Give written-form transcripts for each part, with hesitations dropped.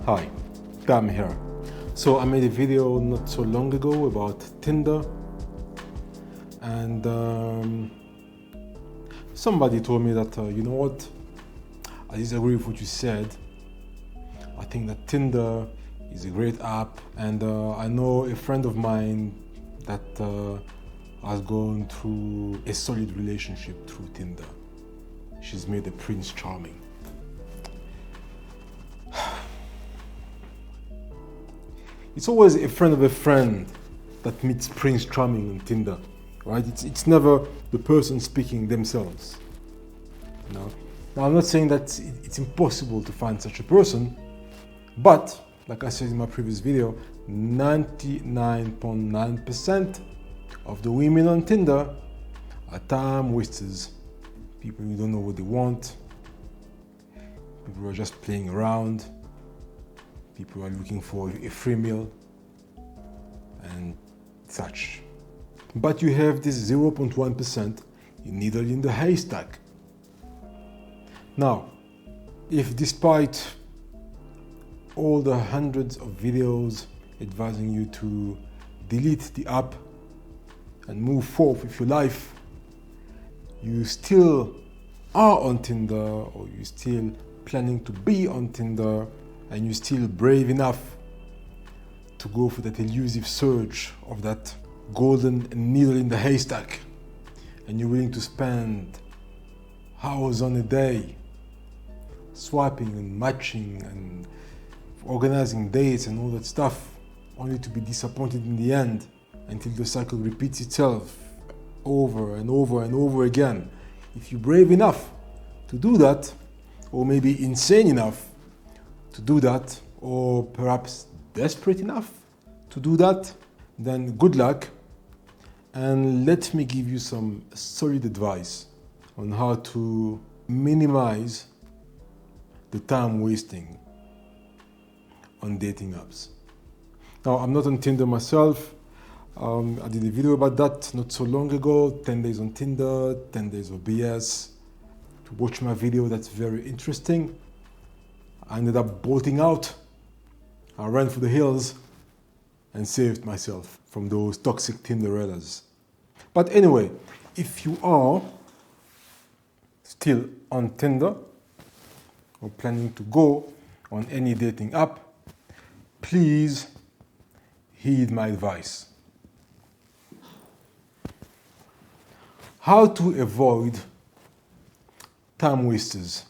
Hi, Pam here. So I made a video not so long ago about Tinder, and somebody told me that, you know what, I disagree with what you said. I think that Tinder is a great app, and I know a friend of mine that has gone through a solid relationship through Tinder. She's made a Prince Charming. It's always a friend of a friend that meets Prince Charming on Tinder, right? It's never the person speaking themselves. You know? Now, I'm not saying that it's impossible to find such a person, but like I said in my previous video, 99.9% of the women on Tinder are time wasters. People who don't know what they want, people who are just playing around, people who are looking for a free meal and such. But you have this 0.1% needle in the haystack. Now, if despite all the hundreds of videos advising you to delete the app and move forward with your life, you still are on Tinder, or you're still planning to be on Tinder, and you're still brave enough to go for that elusive search of that golden needle in the haystack, and you're willing to spend hours on a day swiping and matching and organizing dates and all that stuff, only to be disappointed in the end until the cycle repeats itself over and over and over again. If you're brave enough to do that, or maybe insane enough to do that, or perhaps desperate enough to do that, then good luck, and let me give you some solid advice on how to minimize the time wasting on dating apps. Now, I'm not on Tinder myself. I did a video about that not so long ago, 10 days on Tinder, 10 days of BS. To watch my video, that's very interesting. I ended up bolting out. I ran for the hills and saved myself from those toxic Tinderellas. But anyway, if you are still on Tinder or planning to go on any dating app, please heed my advice. How to avoid time wasters.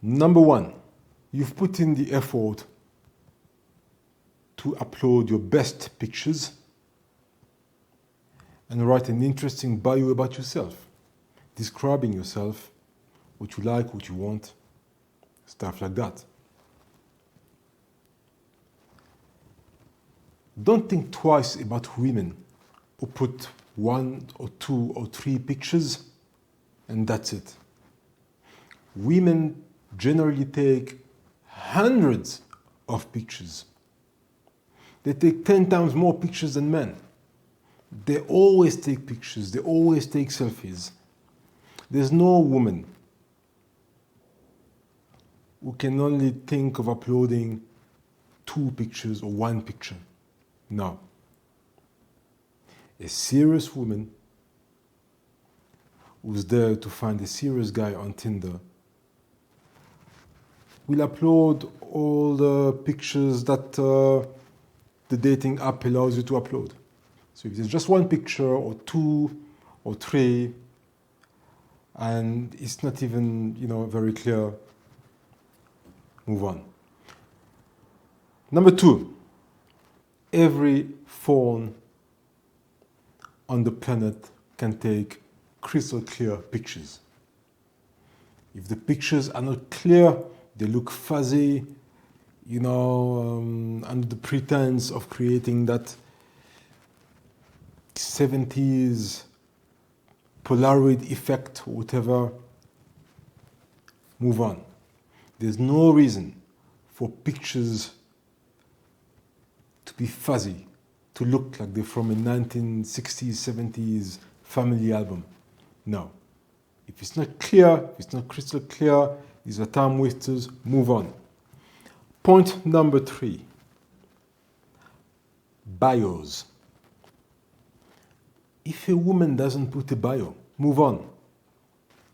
Number one, you've put in the effort to upload your best pictures and write an interesting bio about yourself, describing yourself, what you like, what you want, stuff like that. Don't think twice about women who put 1 or 2 or 3 pictures and that's it. Women generally take hundreds of pictures. They take 10 times more pictures than men. They always take pictures, they always take selfies. There's no woman who can only think of uploading 2 pictures or 1 picture. No. A serious woman who's there to find a serious guy on Tinder will upload all the pictures that the dating app allows you to upload. So if there's just 1 picture or 2 or 3 and it's not even, very clear, move on. Number 2, every phone on the planet can take crystal clear pictures. If the pictures are not clear, they look fuzzy, under the pretense of creating that 70s Polaroid effect or whatever, move on. There's no reason for pictures to be fuzzy, to look like they're from a 1960s, 70s family album. No. If it's not clear, if it's not crystal clear, these are time wasters, move on. Point number 3, bios. If a woman doesn't put a bio, move on.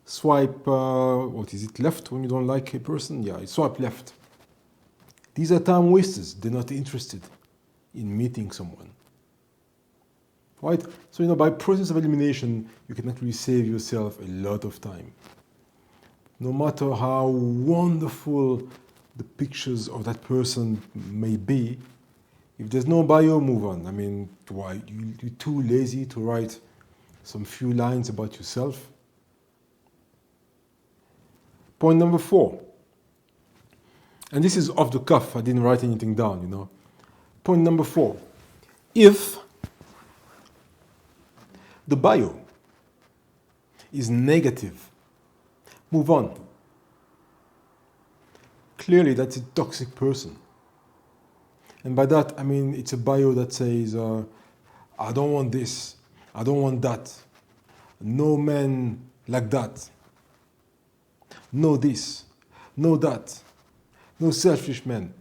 Swipe, left when you don't like a person? Yeah, swipe left. These are time wasters. They're not interested in meeting someone. Right? So, by process of elimination, you can actually save yourself a lot of time. No matter how wonderful the pictures of that person may be, if there's no bio, move on. Why? You're too lazy to write some few lines about yourself. Point number 4. And this is off the cuff. I didn't write anything down, Point number 4. If the bio is negative, move on. Clearly, that's a toxic person. And by that, it's a bio that says, I don't want this, I don't want that, no man like that, no this, no that, no selfish men,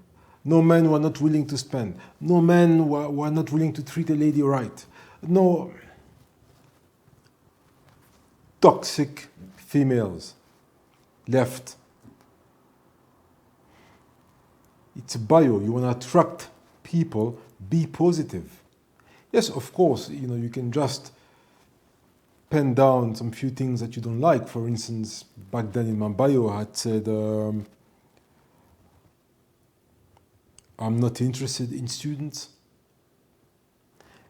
no men who are not willing to spend, no men who are not willing to treat a lady right, no toxic females left. It's a bio. You want to attract people, be positive. Yes, of course, you can just pen down some few things that you don't like. For instance, back then in my bio, I had said, I'm not interested in students,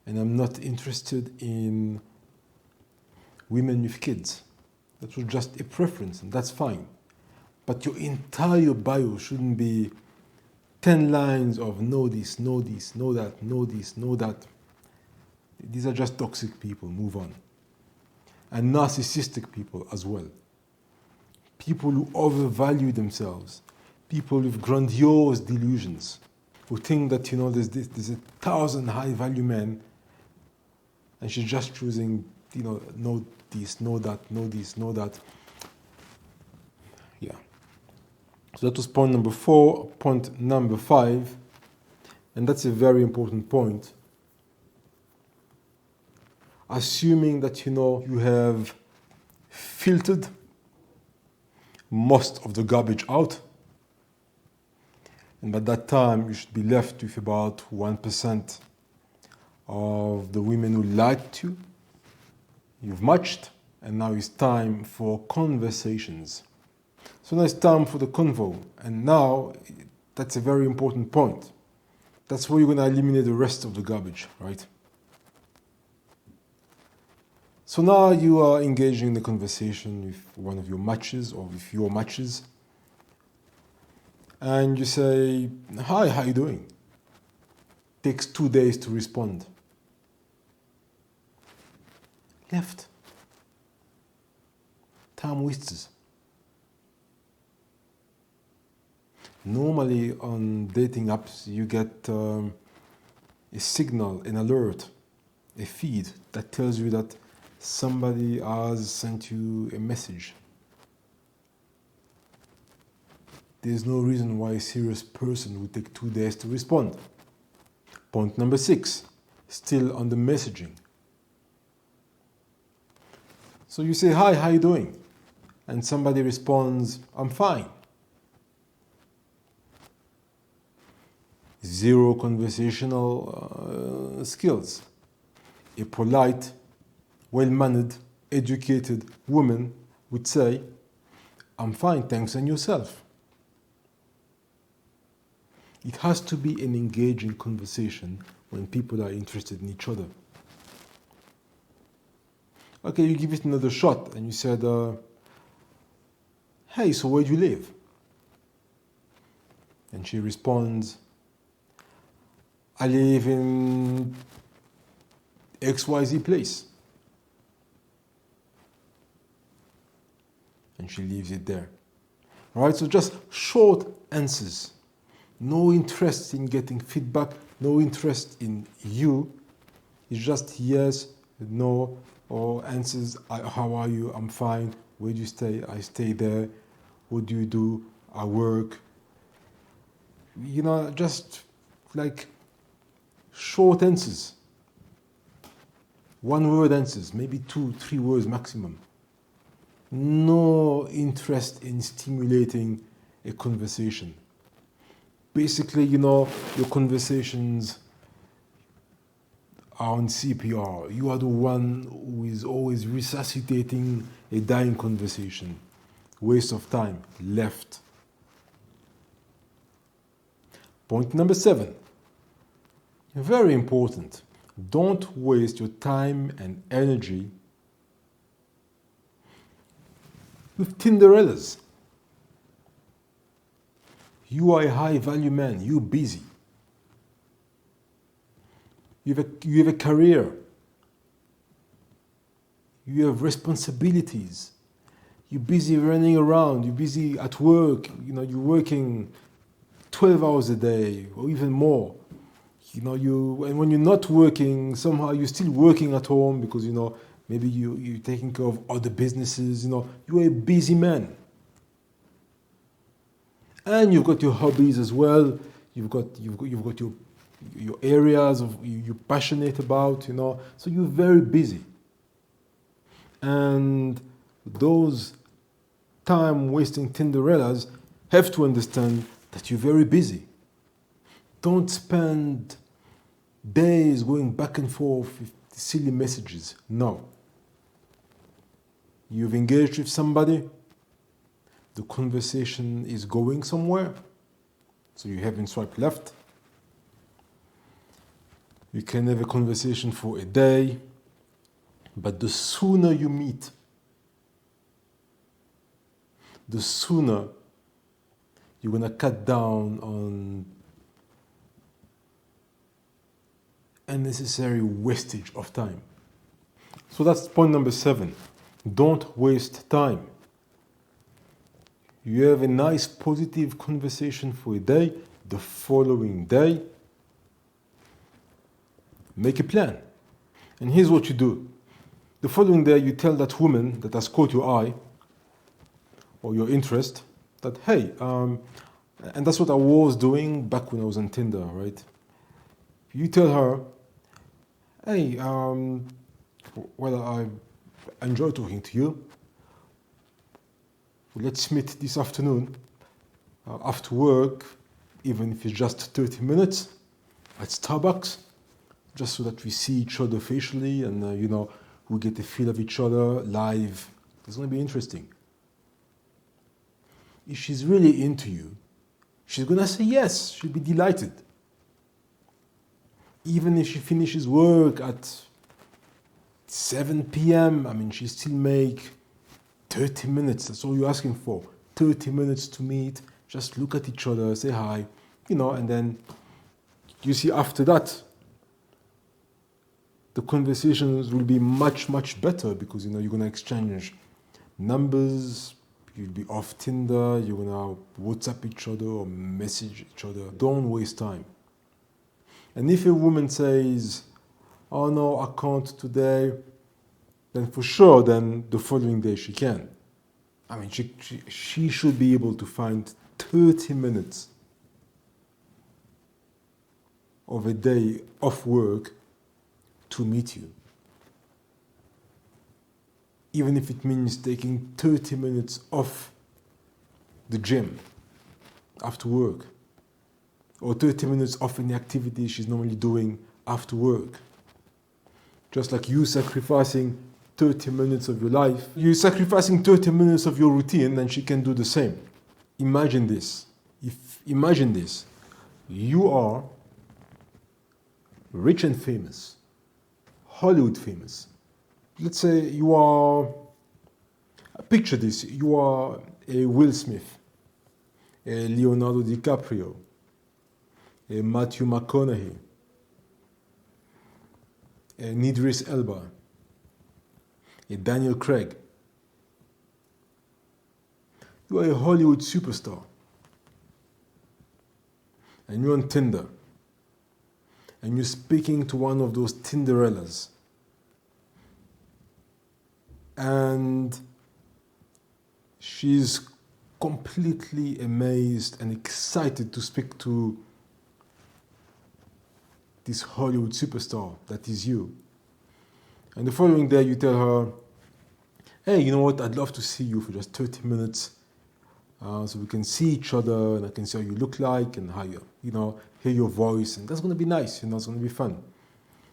and I'm not interested in women with kids. That was just a preference, and that's fine. But your entire bio shouldn't be 10 lines of no this, no this, no that, no this, no that. These are just toxic people. Move on. And narcissistic people as well. People who overvalue themselves. People with grandiose delusions. Who think that, there's 1,000 high-value men and she's just choosing, no this, no that, no this, no that. Yeah. So that was point number 4. Point number 5, and that's a very important point. Assuming that you have filtered most of the garbage out, and by that time you should be left with about 1% of the women who liked you. You've matched, and now it's time for conversations. So now it's time for the convo, and now that's a very important point. That's where you're going to eliminate the rest of the garbage, right? So now you are engaging in the conversation with one of your matches or with your matches, and you say, hi, how you doing? Takes 2 days to respond. Left. Time wasters. Normally on dating apps you get a signal, an alert, a feed that tells you that somebody has sent you a message. There's no reason why a serious person would take 2 days to respond. Point number 6, still on the messaging. So you say, hi, how you doing? And somebody responds, I'm fine. Zero conversational skills. A polite, well-mannered, educated woman would say, I'm fine, thanks, and yourself. It has to be an engaging conversation when people are interested in each other. Okay, you give it another shot and you said, hey, so where do you live? And she responds, I live in XYZ place. And she leaves it there. All right, so just short answers. No interest in getting feedback, no interest in you. It's just yes, no, or answers, how are you? I'm fine. Where do you stay? I stay there. What do you do? I work. Just like short answers, one word answers, maybe 2-3 words maximum. No interest in stimulating a conversation. Basically, your conversations are on CPR. You are the one who is always resuscitating a dying conversation. Waste of time, left. Point number 7. Very important. Don't waste your time and energy with Tinderellas. You are a high value man, you're busy. You have a career. You have responsibilities. You're busy running around, you're busy at work, you're working 12 hours a day or even more. And when you're not working, somehow you're still working at home because, maybe you're taking care of other businesses, you're a busy man. And you've got your hobbies as well. You've got your areas you're passionate about, so you're very busy. And those time-wasting Tinderellas have to understand that you're very busy. Don't spend days going back and forth with silly messages. No. You've engaged with somebody, the conversation is going somewhere, so you haven't swiped left. You can have a conversation for a day, but the sooner you meet, the sooner you're going to cut down on unnecessary wastage of time. So that's point number 7. Don't waste time. You have a nice positive conversation for a day, the following day, make a plan. And here's what you do. The following day you tell that woman that has caught your eye or your interest that, hey, and that's what I was doing back when I was on Tinder, right? You tell her, hey, well, I enjoy talking to you. Let's meet this afternoon after work, even if it's just 30 minutes at Starbucks, just so that we see each other facially and, we get a feel of each other live. It's going to be interesting. If she's really into you, she's going to say yes. She'll be delighted. Even if she finishes work at 7 p.m., she still make 30 minutes. That's all you're asking for. 30 minutes to meet, just look at each other, say hi, and then you see after that, the conversations will be much, much better because, you're going to exchange numbers, you'll be off Tinder, you're going to WhatsApp each other or message each other. Don't waste time. And if a woman says, oh no, I can't today, then for sure, then the following day she can. She should be able to find 30 minutes of a day off work to meet you. Even if it means taking 30 minutes off the gym after work, or 30 minutes off any activity she's normally doing after work. Just like you sacrificing 30 minutes of your life, you're sacrificing 30 minutes of your routine, and she can do the same. Imagine this. Imagine this. You are rich and famous, Hollywood famous. Let's say you are, picture this, you are a Will Smith, a Leonardo DiCaprio, a Matthew McConaughey, an Idris Elba, a Daniel Craig. You are a Hollywood superstar. And you're on Tinder. And you're speaking to one of those Tinderellas. And she's completely amazed and excited to speak to this Hollywood superstar that is you. And the following day you tell her, hey, you know what, I'd love to see you for just 30 minutes so we can see each other and I can see how you look like and how hear your voice, and that's going to be nice, it's going to be fun.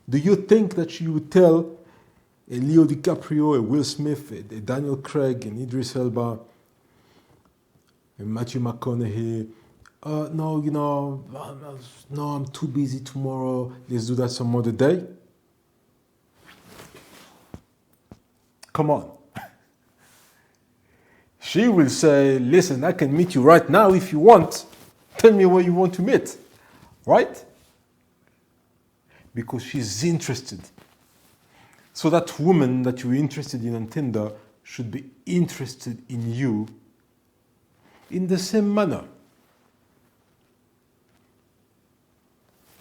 Do you think that she would tell a Leo DiCaprio, a Will Smith, a Daniel Craig, an Idris Elba, a Matthew McConaughey, no, I'm too busy tomorrow, let's do that some other day? Come on. She will say, listen, I can meet you right now if you want. Tell me where you want to meet, right? Because she's interested. So that woman that you're interested in on Tinder should be interested in you in the same manner.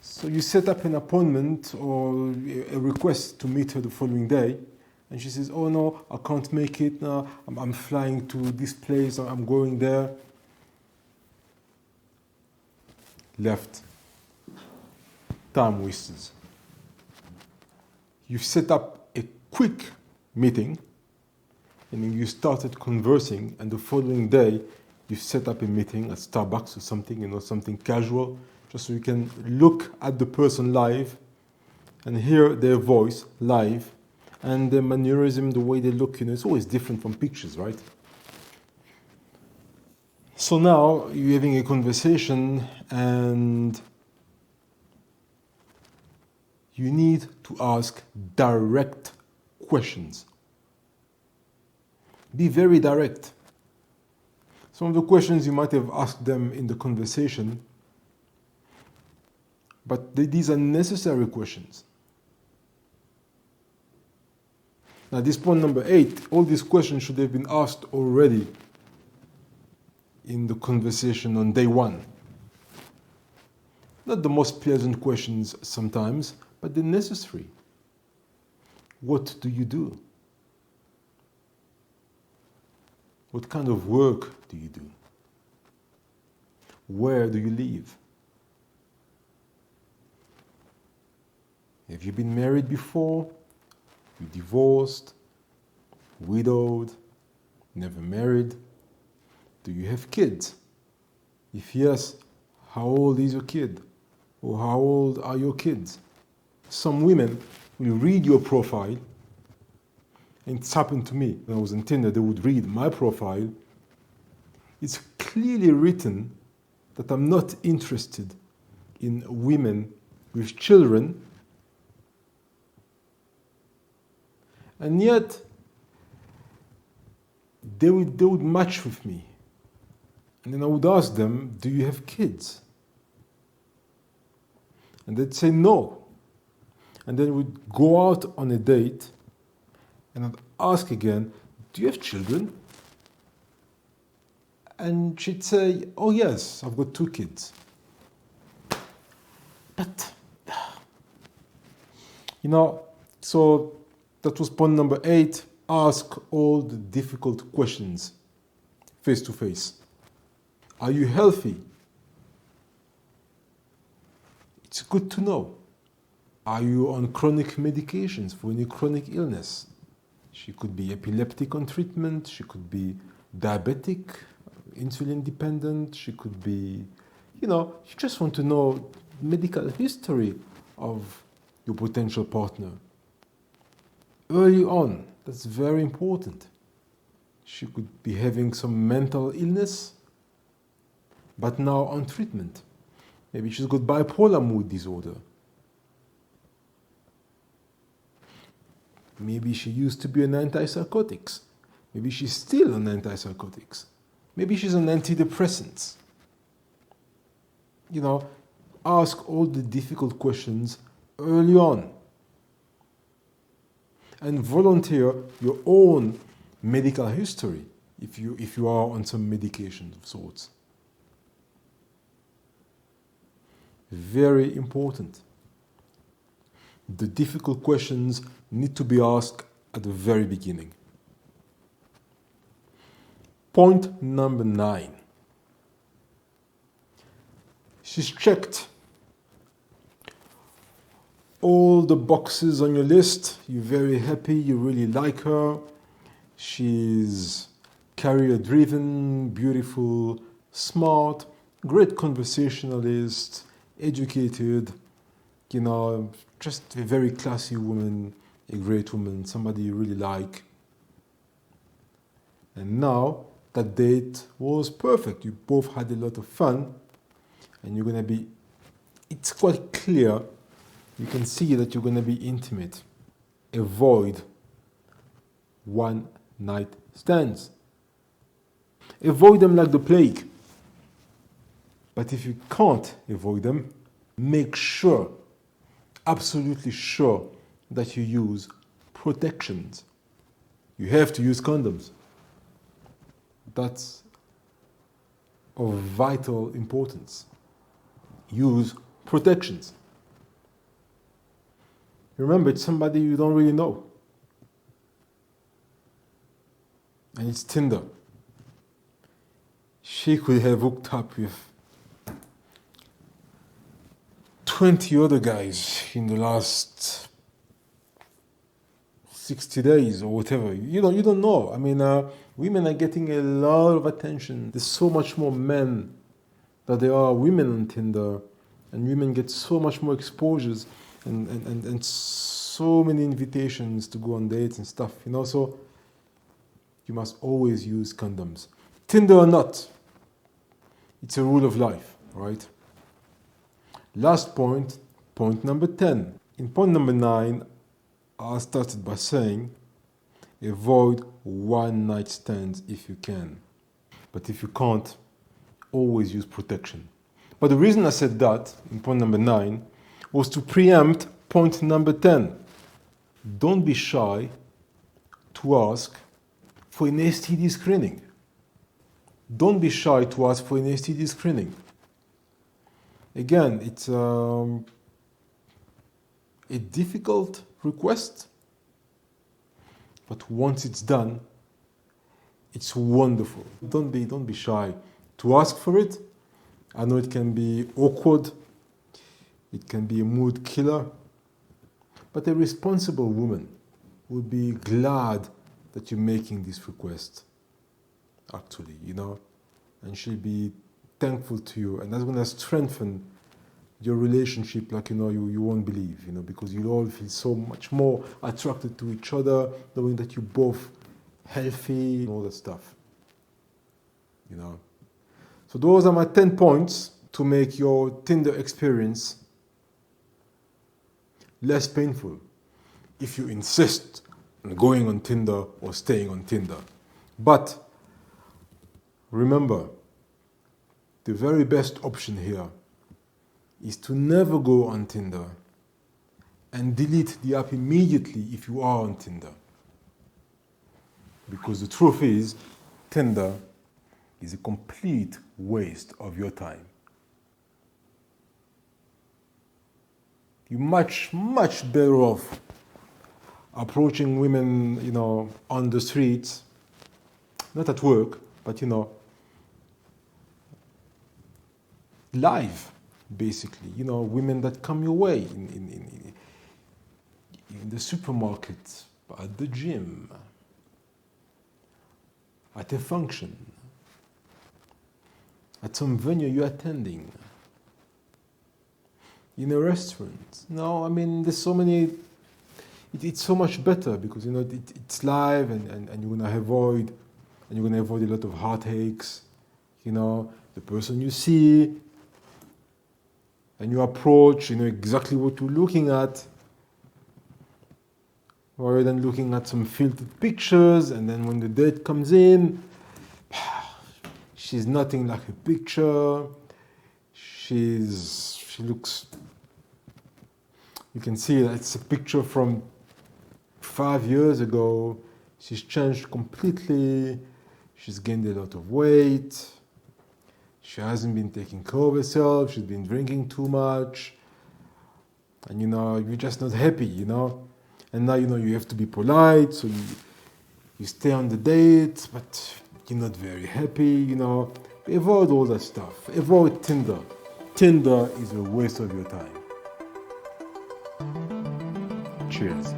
So you set up an appointment or a request to meet her the following day, and she says, oh no, I can't make it now, I'm flying to this place, I'm going there. Left. Time wasters. You set up a quick meeting, and then you started conversing, and the following day you set up a meeting at Starbucks or something, something casual, just so you can look at the person live and hear their voice live, and their mannerism, the way they look, it's always different from pictures, right? So now you're having a conversation and you need to ask direct questions. Be very direct. Some of the questions you might have asked them in the conversation, but these are necessary questions. Now, this point number 8, all these questions should have been asked already in the conversation on day 1. Not the most pleasant questions sometimes, but they're necessary. What do you do? What kind of work do you do? Where do you live? Have you been married before? You divorced? Widowed? Never married? Do you have kids? If yes, how old is your kid? Or how old are your kids? Some women will read your profile, and it's happened to me. When I was on Tinder, they would read my profile. It's clearly written that I'm not interested in women with children, and yet they would match with me. And then I would ask them, do you have kids? And they'd say no. And then we'd go out on a date, and I'd ask again, do you have children? And she'd say, oh yes, I've got 2 kids. But, so that was point number 8. Ask all the difficult questions face to face. Are you healthy? It's good to know. Are you on chronic medications for any chronic illness? She could be epileptic on treatment. She could be diabetic, insulin dependent. She could be, you just want to know medical history of your potential partner. Early on, that's very important. She could be having some mental illness, but now on treatment. Maybe she's got bipolar mood disorder. Maybe she used to be on antipsychotics. Maybe she's still on antipsychotics. Maybe she's on antidepressants. Ask all the difficult questions early on. And volunteer your own medical history if you are on some medication of sorts. Very important. The difficult questions need to be asked at the very beginning. Point number 9. She's checked all the boxes on your list. You're very happy, you really like her. She's career-driven, beautiful, smart, great conversationalist, educated, just a very classy woman, a great woman, somebody you really like. And now that date was perfect. You both had a lot of fun, and it's quite clear. You can see that you're going to be intimate. Avoid one night stands. Avoid them like the plague. But if you can't avoid them, make sure, absolutely sure, that you use protections. You have to use condoms. That's of vital importance. Use protections. Remember, it's somebody you don't really know. And it's Tinder. She could have hooked up with 20 other guys in the last 60 days or whatever. You don't know. I mean, women are getting a lot of attention. There's so much more men that there are women on Tinder, and women get so much more exposures and so many invitations to go on dates and stuff, so you must always use condoms. Tinder or not, it's a rule of life, right? Last point number 10. In point number 9, I started by saying, avoid one night stands if you can. But if you can't, always use protection. But the reason I said that in point number 9 was to preempt point number 10. Don't be shy to ask for an STD screening. Don't be shy to ask for an STD screening. Again, it's a difficult request, but once it's done, it's wonderful. Don't be shy to ask for it. I know it can be awkward, it can be a mood killer, but a responsible woman would be glad that you're making this request, actually, and she'll be thankful to you, and that's going to strengthen your relationship like you won't believe, because you'll all feel so much more attracted to each other, knowing that you're both healthy and all that stuff, So those are my 10 points to make your Tinder experience less painful if you insist on going on Tinder or staying on Tinder. But remember, the very best option here is to never go on Tinder and delete the app immediately if you are on Tinder. Because the truth is, Tinder is a complete waste of your time. You're much, much better off approaching women, on the streets, not at work, but, live, basically. Women that come your way in the supermarket, at the gym, at a function, at some venue you're attending, in a restaurant. There's so many. It's so much better because it's live and you're gonna avoid a lot of heartaches. The person you see and you approach, exactly what you're looking at, rather than looking at some filtered pictures, and then when the date comes in, she's nothing like a picture. She looks. You can see that it's a picture from 5 years ago. She's changed completely. She's gained a lot of weight. She hasn't been taking care of herself. She's been drinking too much. And you're just not happy, And now you have to be polite, so you stay on the date, but you're not very happy, avoid all that stuff. Avoid Tinder. Tinder is a waste of your time. Cheers.